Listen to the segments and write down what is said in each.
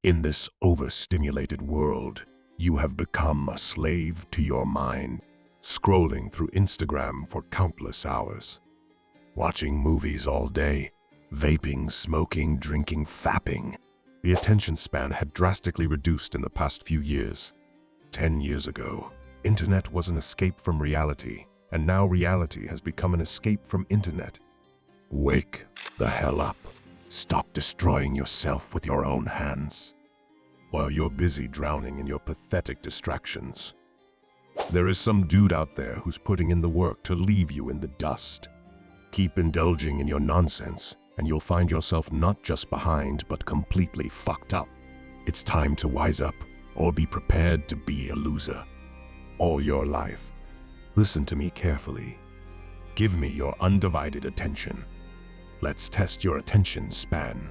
In this overstimulated world, you have become a slave to your mind, scrolling through Instagram for countless hours, watching movies all day, vaping, smoking, drinking, fapping. The attention span had drastically reduced in the past few years. 10 years ago, internet was an escape from reality, and now reality has become an escape from internet. Wake the hell up. Stop destroying yourself with your own hands, while you're busy drowning in your pathetic distractions. There is some dude out there who's putting in the work to leave you in the dust. Keep indulging in your nonsense, and you'll find yourself not just behind, but completely fucked up. It's time to wise up, or be prepared to be a loser all your life. Listen to me carefully. Give me your undivided attention. Let's test your attention span.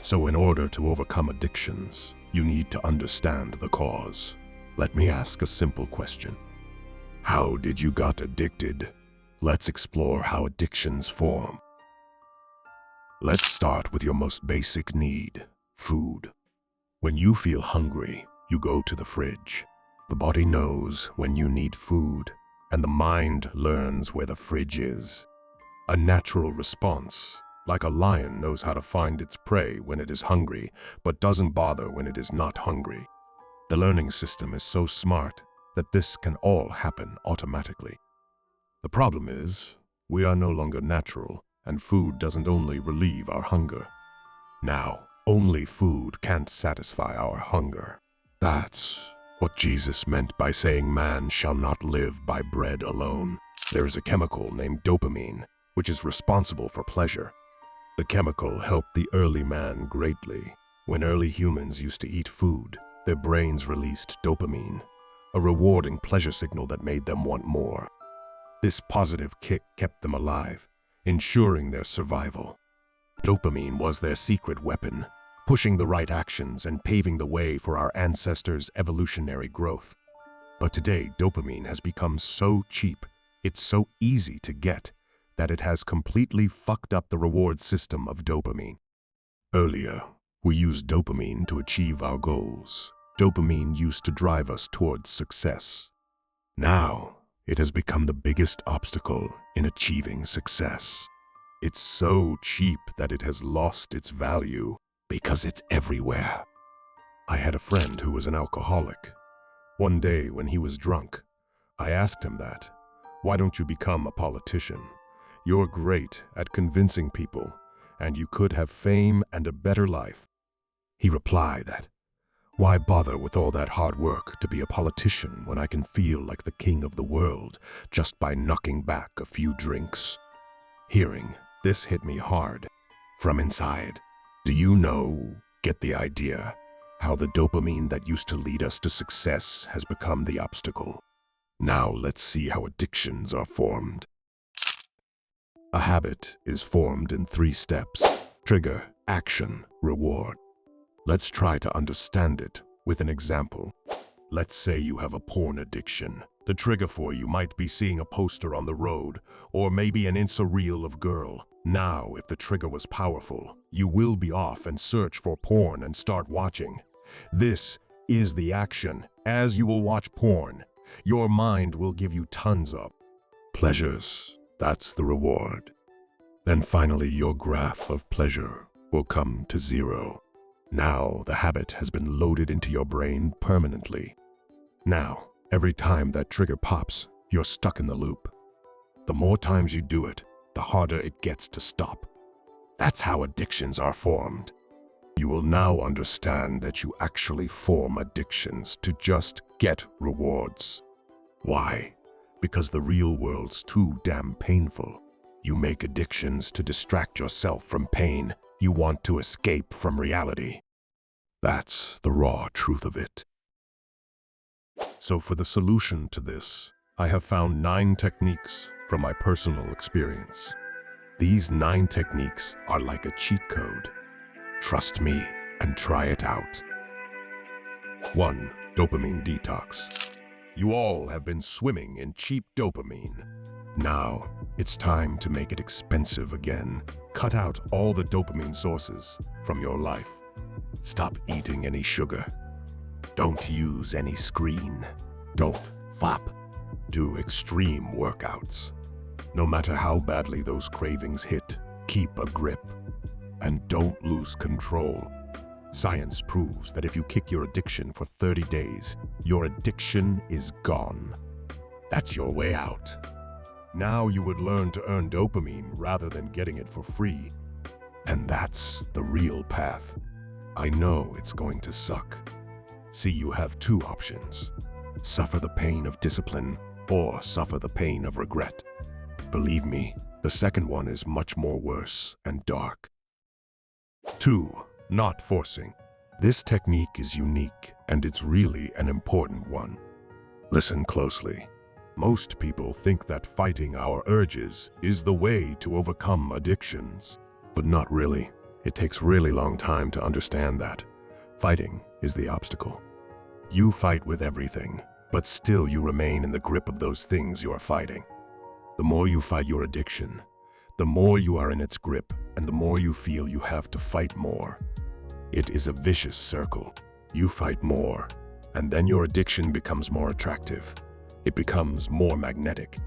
So in order to overcome addictions, you need to understand the cause. Let me ask a simple question. How did you got addicted? Let's explore how addictions form. Let's start with your most basic need, food. When you feel hungry, you go to the fridge. The body knows when you need food, and the mind learns where the fridge is. A natural response, like a lion knows how to find its prey when it is hungry, but doesn't bother when it is not hungry. The learning system is so smart that this can all happen automatically. The problem is, we are no longer natural, and food doesn't only relieve our hunger. Now, only food can't satisfy our hunger. That's what Jesus meant by saying man shall not live by bread alone. There is a chemical named dopamine, which is responsible for pleasure. The chemical helped the early man greatly. When early humans used to eat food, their brains released dopamine, a rewarding pleasure signal that made them want more. This positive kick kept them alive, ensuring their survival. Dopamine was their secret weapon, pushing the right actions and paving the way for our ancestors' evolutionary growth. But today, dopamine has become so cheap, it's so easy to get, that it has completely fucked up the reward system of dopamine. Earlier, we used dopamine to achieve our goals. Dopamine used to drive us towards success. Now, it has become the biggest obstacle in achieving success. It's so cheap that it has lost its value because it's everywhere. I had a friend who was an alcoholic. One day when he was drunk, I asked him that, "Why don't you become a politician? You're great at convincing people, and you could have fame and a better life." He replied that, "Why bother with all that hard work to be a politician when I can feel like the king of the world just by knocking back a few drinks?" Hearing this hit me hard from inside. Do you get the idea, how the dopamine that used to lead us to success has become the obstacle? Now let's see how addictions are formed. A habit is formed in 3 steps: trigger, action, reward. Let's try to understand it with an example. Let's say you have a porn addiction. The trigger for you might be seeing a poster on the road, or maybe an Insta reel of girl. Now, if the trigger was powerful, you will be off and search for porn and start watching. This is the action. As you will watch porn, your mind will give you tons of pleasures. That's the reward. Then finally, your graph of pleasure will come to 0. Now, the habit has been loaded into your brain permanently. Now, every time that trigger pops, you're stuck in the loop. The more times you do it, the harder it gets to stop. That's how addictions are formed. You will now understand that you actually form addictions to just get rewards. Why? Because the real world's too damn painful. You make addictions to distract yourself from pain. You want to escape from reality. That's the raw truth of it. So for the solution to this, I have found 9 techniques from my personal experience. These 9 techniques are like a cheat code. Trust me and try it out. 1. Dopamine detox. You all have been swimming in cheap dopamine. Now, it's time to make it expensive again. Cut out all the dopamine sources from your life. Stop eating any sugar. Don't use any screen. Don't flap. Do extreme workouts. No matter how badly those cravings hit, keep a grip. And don't lose control. Science proves that if you kick your addiction for 30 days, your addiction is gone. That's your way out. Now you would learn to earn dopamine rather than getting it for free. And that's the real path. I know it's going to suck. See, you have two options. Suffer the pain of discipline or suffer the pain of regret. Believe me, the second one is much more worse and dark. 2. Not forcing. This technique is unique, and it's really an important one. Listen closely. Most people think that fighting our urges is the way to overcome addictions. But not really. It takes really long time to understand that. Fighting is the obstacle. You fight with everything, but still you remain in the grip of those things you are fighting. The more you fight your addiction, the more you are in its grip, and the more you feel you have to fight more. It is a vicious circle. You fight more, and then your addiction becomes more attractive. It becomes more magnetic.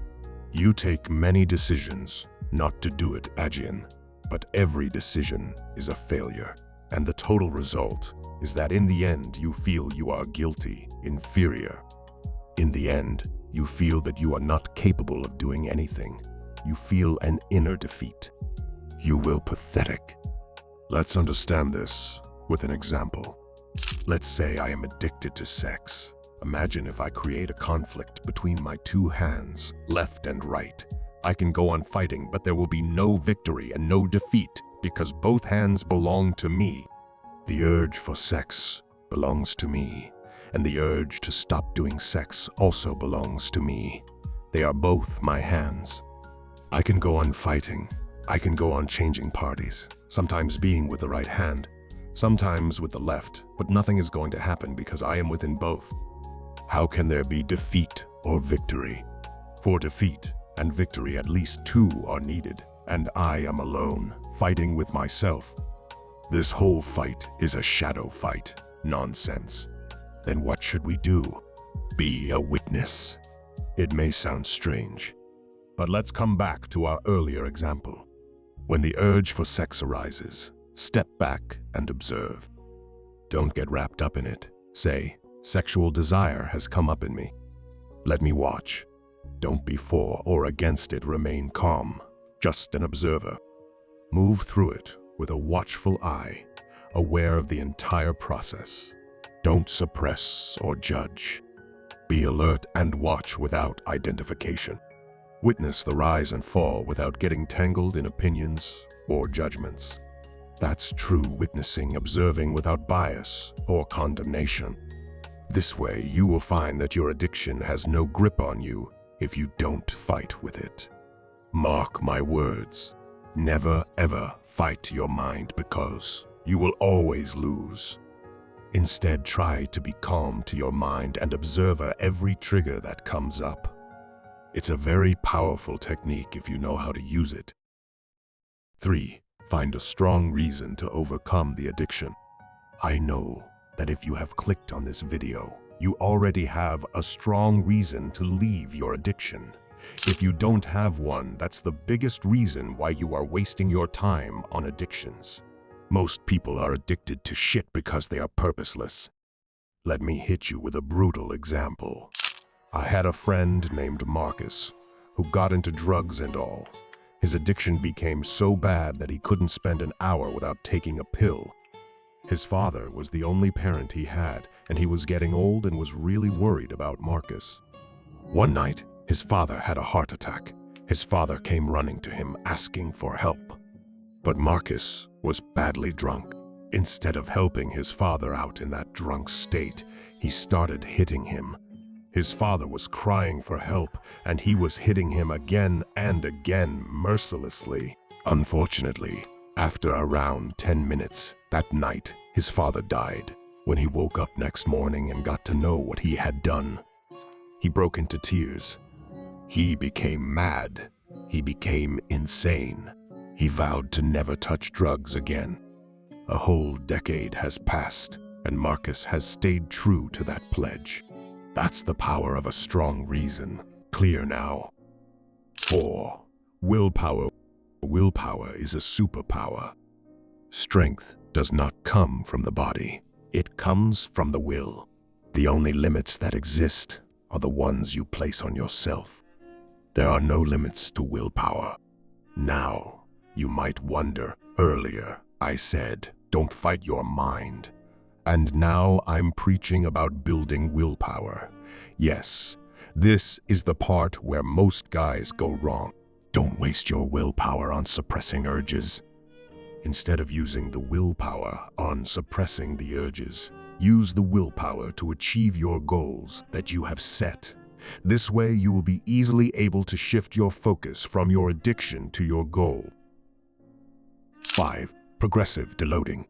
You take many decisions not to do it again, but every decision is a failure. And the total result is that in the end you feel you are guilty, inferior. In the end, you feel that you are not capable of doing anything. You feel an inner defeat. You will pathetic. Let's understand this with an example. Let's say I am addicted to sex. Imagine if I create a conflict between my two hands, left and right. I can go on fighting, but there will be no victory and no defeat because both hands belong to me. The urge for sex belongs to me, and the urge to stop doing sex also belongs to me. They are both my hands. I can go on fighting. I can go on changing parties, sometimes being with the right hand, sometimes with the left, but nothing is going to happen because I am within both. How can there be defeat or victory? For defeat and victory, at least two are needed, and I am alone, fighting with myself. This whole fight is a shadow fight. Nonsense. Then what should we do? Be a witness. It may sound strange, but let's come back to our earlier example. When the urge for sex arises, step back and observe. Don't get wrapped up in it. Say, sexual desire has come up in me. Let me watch. Don't be for or against it. Remain calm, just an observer. Move through it with a watchful eye, aware of the entire process. Don't suppress or judge. Be alert and watch without identification. Witness the rise and fall without getting tangled in opinions or judgments. That's true witnessing, observing without bias or condemnation. This way, you will find that your addiction has no grip on you if you don't fight with it. Mark my words. Never ever fight your mind because you will always lose. Instead, try to be calm to your mind and observe every trigger that comes up. It's a very powerful technique if you know how to use it. 3. Find a strong reason to overcome the addiction. I know that if you have clicked on this video, you already have a strong reason to leave your addiction. If you don't have one, that's the biggest reason why you are wasting your time on addictions. Most people are addicted to shit because they are purposeless. Let me hit you with a brutal example. I had a friend named Marcus who got into drugs and all. His addiction became so bad that he couldn't spend an hour without taking a pill. His father was the only parent he had, and he was getting old and was really worried about Marcus. One night, his father had a heart attack. His father came running to him asking for help. But Marcus was badly drunk. Instead of helping his father out in that drunk state, he started hitting him. His father was crying for help, and he was hitting him again and again mercilessly. Unfortunately, after around 10 minutes that night, his father died. When he woke up next morning and got to know what he had done, he broke into tears. He became mad. He became insane. He vowed to never touch drugs again. A whole decade has passed, and Marcus has stayed true to that pledge. That's the power of a strong reason. Clear now. 4. Willpower. Willpower is a superpower. Strength does not come from the body. It comes from the will. The only limits that exist are the ones you place on yourself. There are no limits to willpower. Now, you might wonder, earlier I said, don't fight your mind. And now I'm preaching about building willpower. Yes, this is the part where most guys go wrong. Don't waste your willpower on suppressing urges. Instead of using the willpower on suppressing the urges, use the willpower to achieve your goals that you have set. This way you will be easily able to shift your focus from your addiction to your goal. 5. Progressive deloading.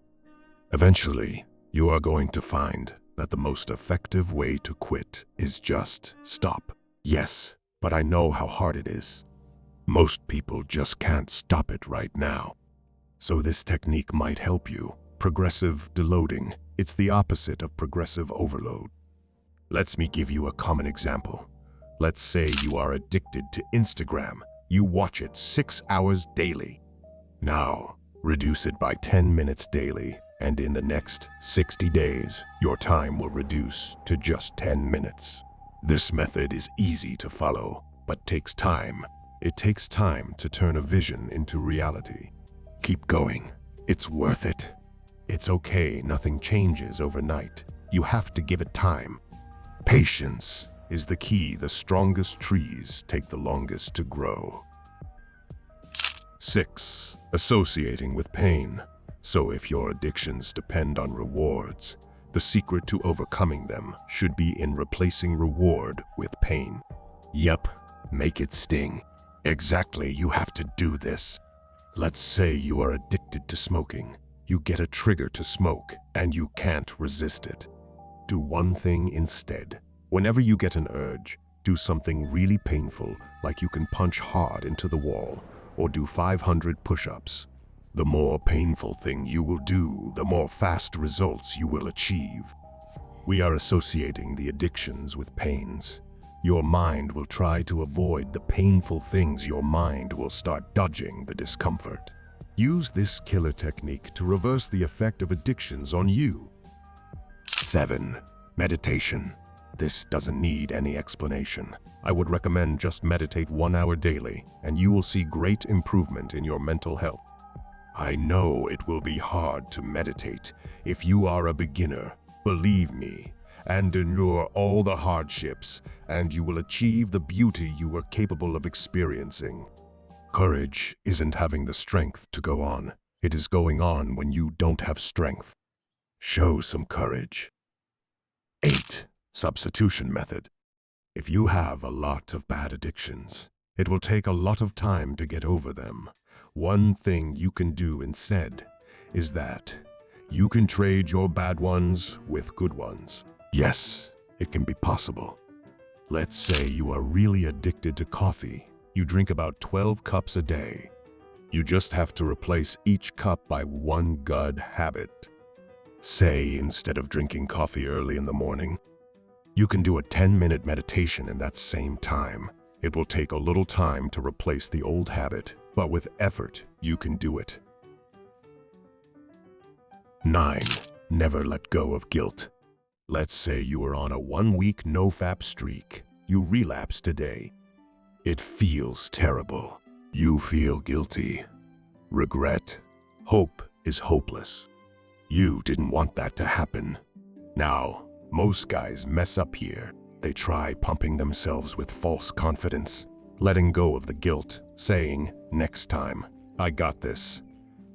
Eventually, you are going to find that the most effective way to quit is just stop. Yes, but I know how hard it is. Most people just can't stop it right now. So this technique might help you. Progressive deloading. It's the opposite of progressive overload. Let me give you a common example. Let's say you are addicted to Instagram. You watch it 6 hours daily. Now, reduce it by 10 minutes daily, and in the next 60 days, your time will reduce to just 10 minutes. This method is easy to follow, but takes time. It takes time to turn a vision into reality. Keep going. It's worth it. It's okay, nothing changes overnight. You have to give it time. Patience is the key. The strongest trees take the longest to grow. 6. Associating with pain. So if your addictions depend on rewards, the secret to overcoming them should be in replacing reward with pain. Yep, make it sting. Exactly, you have to do this. Let's say you are addicted to smoking. You get a trigger to smoke, and you can't resist it. Do one thing instead. Whenever you get an urge, do something really painful, like you can punch hard into the wall, or do 500 push-ups. The more painful thing you will do, the more fast results you will achieve. We are associating the addictions with pains. Your mind will try to avoid the painful things. Your mind will start dodging the discomfort. Use this killer technique to reverse the effect of addictions on you. 7. Meditation. This doesn't need any explanation. I would recommend just meditate 1 hour daily, and you will see great improvement in your mental health. I know it will be hard to meditate if you are a beginner. Believe me, and endure all the hardships, and you will achieve the beauty you are capable of experiencing. Courage isn't having the strength to go on. It is going on when you don't have strength. Show some courage. 8. Substitution Method. If you have a lot of bad addictions, it will take a lot of time to get over them. One thing you can do instead is that you can trade your bad ones with good ones. Yes, it can be possible. Let's say you are really addicted to coffee. You drink about 12 cups a day. You just have to replace each cup by one good habit. Say, instead of drinking coffee early in the morning, you can do a 10-minute meditation in that same time. It will take a little time to replace the old habit, but with effort, you can do it. 9. Never let go of guilt. Let's say you are on a 1-week no-fap streak. You relapse today. It feels terrible. You feel guilty. Regret. Hope is hopeless. You didn't want that to happen. Now, most guys mess up here. They try pumping themselves with false confidence, letting go of the guilt, saying, next time, I got this.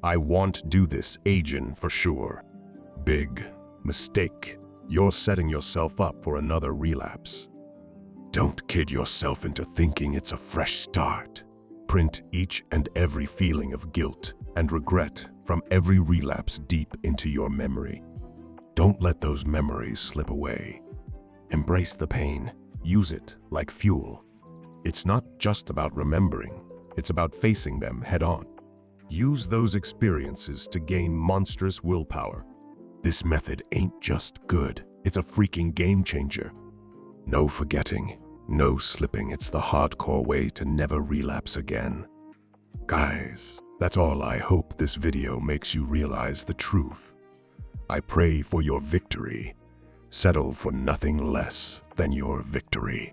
I won't do this again for sure. Big mistake. You're setting yourself up for another relapse. Don't kid yourself into thinking it's a fresh start. Print each and every feeling of guilt and regret from every relapse deep into your memory. Don't let those memories slip away. Embrace the pain. Use it like fuel. It's not just about remembering. It's about facing them head on. Use those experiences to gain monstrous willpower. This method ain't just good, it's a freaking game changer. No forgetting, no slipping. It's the hardcore way to never relapse again. Guys, that's all. I hope this video makes you realize the truth. I pray for your victory. Settle for nothing less than your victory.